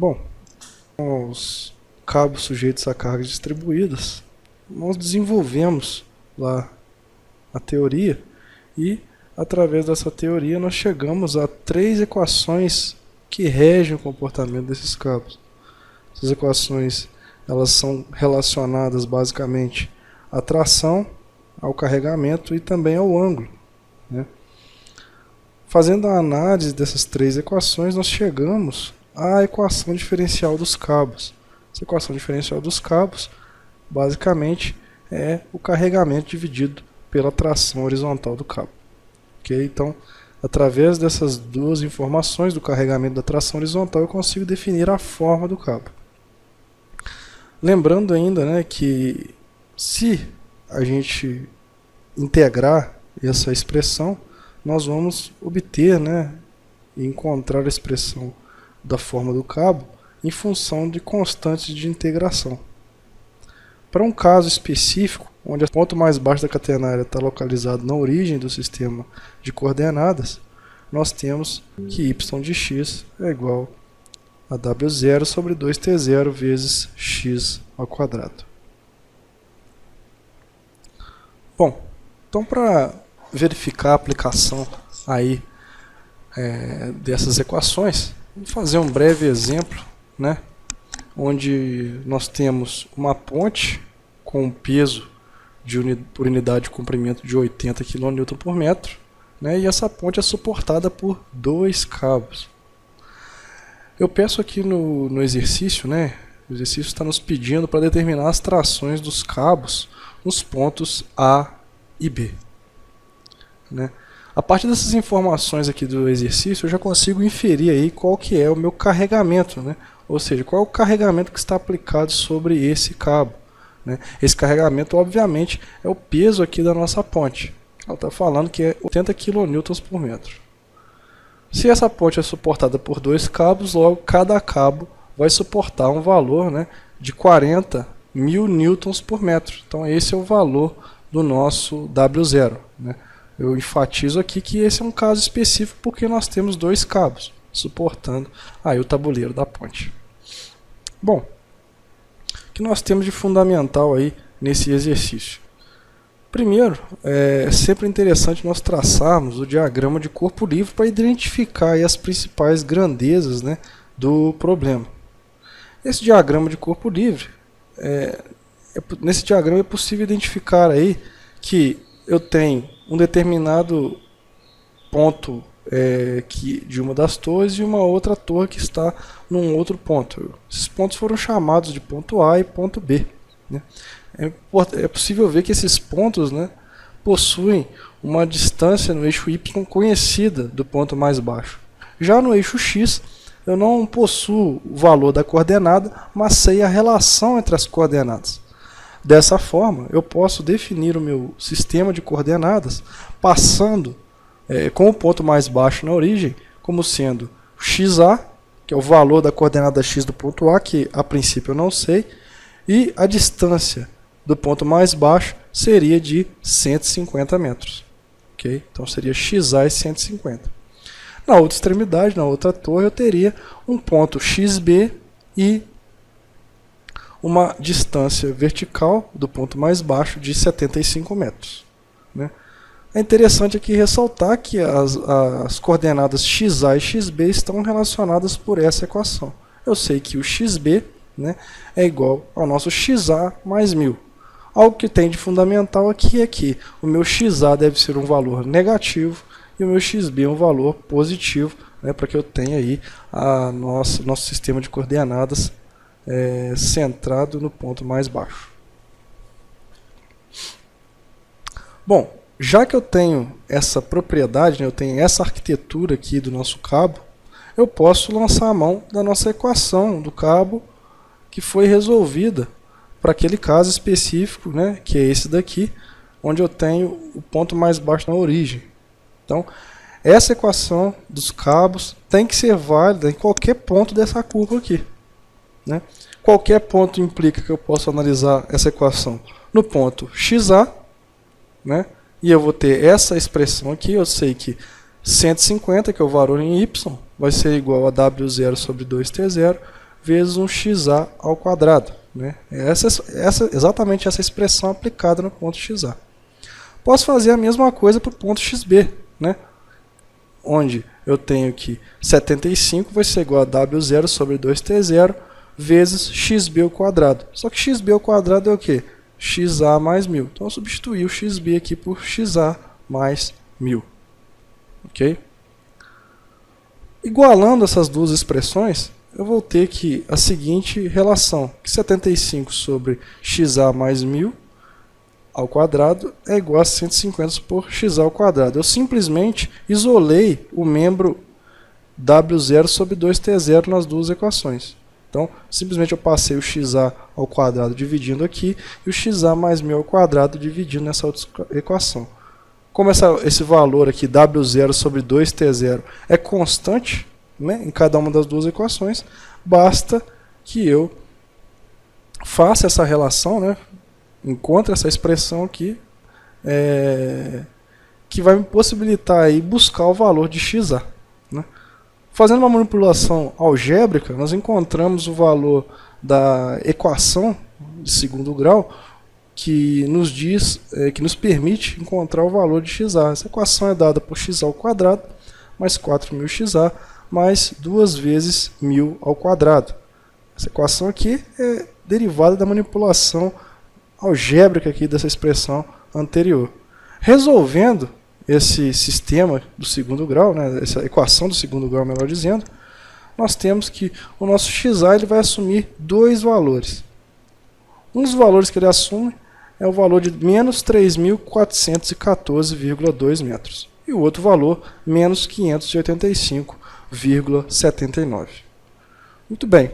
Bom, os cabos sujeitos a cargas distribuídas, nós desenvolvemos lá a teoria e, através dessa teoria, nós chegamos a 3 equações que regem o comportamento desses cabos. Essas equações elas são relacionadas basicamente à tração, ao carregamento e também ao ângulo, né? Fazendo a análise dessas 3 equações, nós chegamos à equação diferencial dos cabos. Essa equação diferencial dos cabos, basicamente, é o carregamento dividido pela tração horizontal do cabo. Okay? Então, através dessas 2 informações do carregamento da tração horizontal, eu consigo definir a forma do cabo. Lembrando ainda, né, que se a gente integrar essa expressão, nós vamos obter, né, e encontrar a expressão da forma do cabo em função de constantes de integração. Para um caso específico, onde o ponto mais baixo da catenária está localizado na origem do sistema de coordenadas, nós temos que y de x é igual a w0 sobre 2t0 vezes x ao quadrado. Bom, então para verificar a aplicação aí dessas equações, vamos fazer um breve exemplo, né, onde nós temos uma ponte com um peso por unidade de comprimento de 80 kN por metro, né, e essa ponte é suportada por 2 cabos. Eu peço aqui no exercício, né, o exercício está nos pedindo para determinar as trações dos cabos nos pontos A e B. Né? A partir dessas informações aqui do exercício, eu já consigo inferir aí qual que é o meu carregamento, né? Ou seja, qual é o carregamento que está aplicado sobre esse cabo. Né? Esse carregamento, obviamente, é o peso aqui da nossa ponte. Ela está falando que é 80 kN por metro. Se essa ponte é suportada por 2 cabos, logo cada cabo vai suportar um valor, né, de 40.000 newtons por metro. Então esse é o valor do nosso W0. Né? Eu enfatizo aqui que esse é um caso específico porque nós temos 2 cabos suportando aí o tabuleiro da ponte. Bom, o que nós temos de fundamental aí nesse exercício? Primeiro, é sempre interessante nós traçarmos o diagrama de corpo livre para identificar aí as principais grandezas, né, do problema. Esse diagrama de corpo livre, nesse diagrama é possível identificar aí que eu tenho um determinado ponto de uma das torres e uma outra torre que está num outro ponto. Esses pontos foram chamados de ponto A e ponto B. Né? É possível ver que esses pontos, né, possuem uma distância no eixo Y conhecida do ponto mais baixo. Já no eixo X, eu não possuo o valor da coordenada, mas sei a relação entre as coordenadas. Dessa forma, eu posso definir o meu sistema de coordenadas passando com o ponto mais baixo na origem como sendo xa, que é o valor da coordenada x do ponto A, que a princípio eu não sei, e a distância do ponto mais baixo seria de 150 metros. Okay? Então seria xa e 150. Na outra extremidade, na outra torre, eu teria um ponto xb e uma distância vertical do ponto mais baixo de 75 metros. Né? É interessante aqui ressaltar que as coordenadas xa e xb estão relacionadas por essa equação. Eu sei que o xb, né, é igual ao nosso xa mais 1000. Algo que tem de fundamental aqui é que o meu xa deve ser um valor negativo e o meu xb um valor positivo, né, para que eu tenha aí nosso sistema de coordenadas centrado no ponto mais baixo. Bom, já que eu tenho essa propriedade, né, eu tenho essa arquitetura aqui do nosso cabo, eu posso lançar a mão da nossa equação do cabo que foi resolvida para aquele caso específico, né, que é esse daqui, onde eu tenho o ponto mais baixo na origem. Então, essa equação dos cabos tem que ser válida em qualquer ponto dessa curva aqui. Né? Qualquer ponto implica que eu posso analisar essa equação no ponto xa, né? E eu vou ter essa expressão aqui, eu sei que 150, que é o valor em y, vai ser igual a W0 sobre 2T0, vezes um xa ao quadrado, né? Exatamente essa expressão aplicada no ponto xa. Posso fazer a mesma coisa para o ponto xb, né? Onde eu tenho que 75 vai ser igual a W0 sobre 2T0 vezes xb ao quadrado. Só que xb ao quadrado é o quê? xa mais 1000. Então eu substituí o xb aqui por xa mais 1000. Ok? Igualando essas duas expressões, eu vou ter que a seguinte relação, que 75 sobre xa mais 1000 ao quadrado é igual a 150 por xa ao quadrado. Eu simplesmente isolei o membro W0 sobre 2T0 nas duas equações. Então, simplesmente eu passei o xa ao quadrado dividindo aqui e o xa mais 1000 ao quadrado dividindo nessa outra equação. Como esse valor aqui, W0 sobre 2T0, é constante, né, em cada uma das duas equações, basta que eu faça essa relação, né, encontre essa expressão aqui, que vai me possibilitar aí buscar o valor de xa. Né. Fazendo uma manipulação algébrica, nós encontramos o valor da equação de segundo grau, que nos diz, que nos permite encontrar o valor de xa. Essa equação é dada por xa ao quadrado mais 4000xa mais 2 vezes 1000 ao quadrado. Essa equação aqui é derivada da manipulação algébrica aqui dessa expressão anterior. Resolvendo esse sistema do segundo grau, né, essa equação do segundo grau, melhor dizendo, nós temos que o nosso xa ele vai assumir dois valores. Um dos valores que ele assume é o valor de menos 3.414,2 metros. E o outro valor, menos 585,79. Muito bem.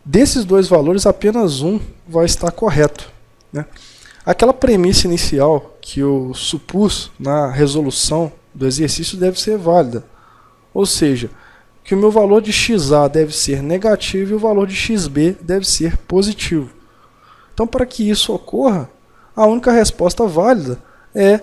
Desses dois valores, apenas um vai estar correto, né? Aquela premissa inicial que eu supus na resolução do exercício deve ser válida. Ou seja, que o meu valor de xa deve ser negativo e o valor de xb deve ser positivo. Então, para que isso ocorra, a única resposta válida é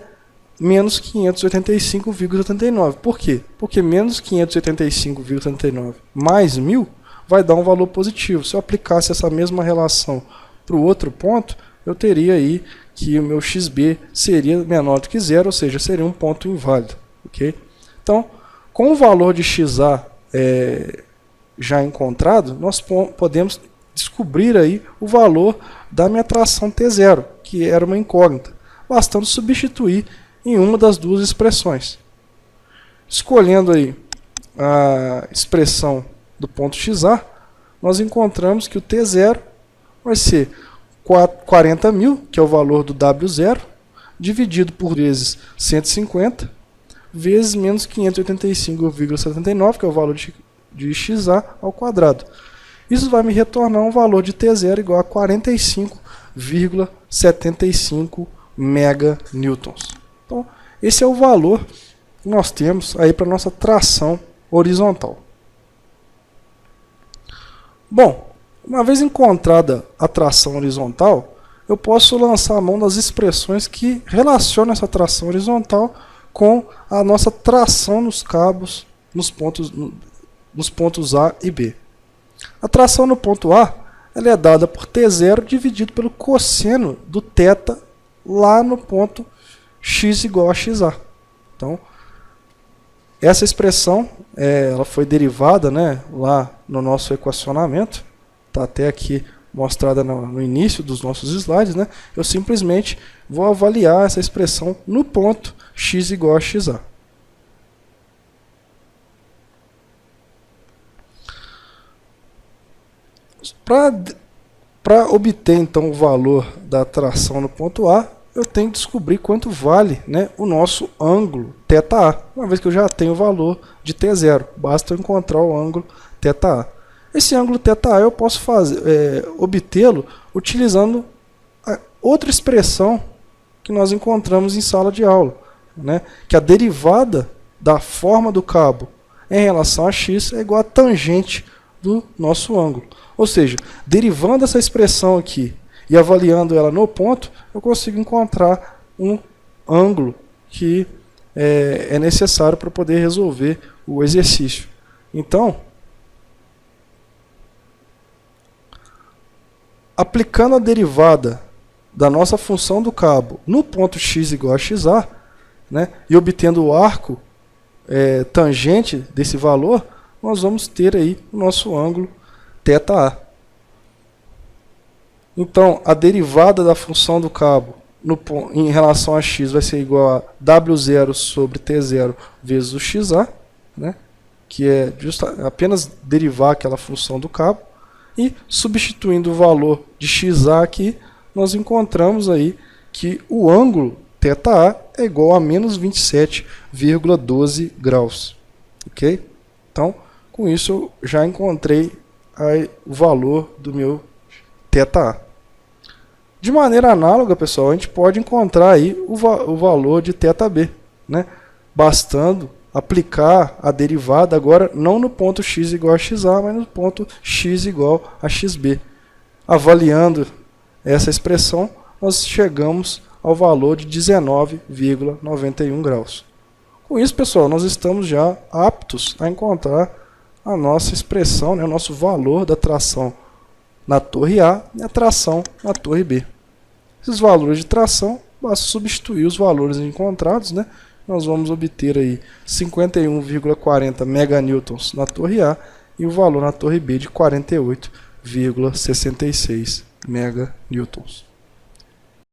menos 585,79. Por quê? Porque menos 585,79 mais 1000 vai dar um valor positivo. Se eu aplicasse essa mesma relação para o outro ponto, eu teria aí que o meu xb seria menor do que zero, ou seja, seria um ponto inválido. Okay? Então, com o valor de xa já encontrado, nós podemos descobrir aí o valor da minha tração T0, que era uma incógnita, bastando substituir em uma das duas expressões. Escolhendo aí a expressão do ponto xa, nós encontramos que o T0 vai ser 40.000, que é o valor do W0, dividido por vezes 150, vezes menos 585,79, que é o valor de xa ao quadrado. Isso vai me retornar um valor de T0 igual a 45,75 meganewtons. Então, esse é o valor que nós temos aí para a nossa tração horizontal. Bom, uma vez encontrada a tração horizontal, eu posso lançar a mão das expressões que relacionam essa tração horizontal com a nossa tração nos cabos nos pontos A e B. A tração no ponto A ela é dada por T0 dividido pelo cosseno do θ lá no ponto x igual a xa. Então, essa expressão ela foi derivada, né, lá no nosso equacionamento. Está até aqui mostrada no início dos nossos slides. Né? Eu simplesmente vou avaliar essa expressão no ponto x igual a xa. Para obter então o valor da tração no ponto A, eu tenho que descobrir quanto vale, né, o nosso ângulo θA, uma vez que eu já tenho o valor de T0, basta eu encontrar o ângulo θA. Esse ângulo θA eu posso obtê-lo utilizando outra expressão que nós encontramos em sala de aula, né, que a derivada da forma do cabo em relação a x é igual a tangente do nosso ângulo. Ou seja, derivando essa expressão aqui e avaliando ela no ponto, eu consigo encontrar um ângulo que é necessário para poder resolver o exercício. Então, aplicando a derivada da nossa função do cabo no ponto x igual a xa, né, e obtendo o arco tangente desse valor, nós vamos ter aí o nosso ângulo θA. Então, a derivada da função do cabo em relação a x vai ser igual a W0 sobre T0 vezes o xa, né, que é apenas derivar aquela função do cabo. E substituindo o valor de xa aqui, nós encontramos aí que o ângulo θA é igual a menos 27,12 graus. Ok? Então, com isso eu já encontrei aí o valor do meu θA. De maneira análoga, pessoal, a gente pode encontrar aí o valor de θB, né? Bastando aplicar a derivada agora não no ponto x igual a xa, mas no ponto x igual a xb. Avaliando essa expressão, nós chegamos ao valor de 19,91 graus. Com isso, pessoal, nós estamos já aptos a encontrar a nossa expressão, né, o nosso valor da tração na torre A e a tração na torre B. Esses valores de tração, basta substituir os valores encontrados, né? Nós vamos obter aí 51,40 meganewtons na torre A e o valor na torre B de 48,66 meganewtons.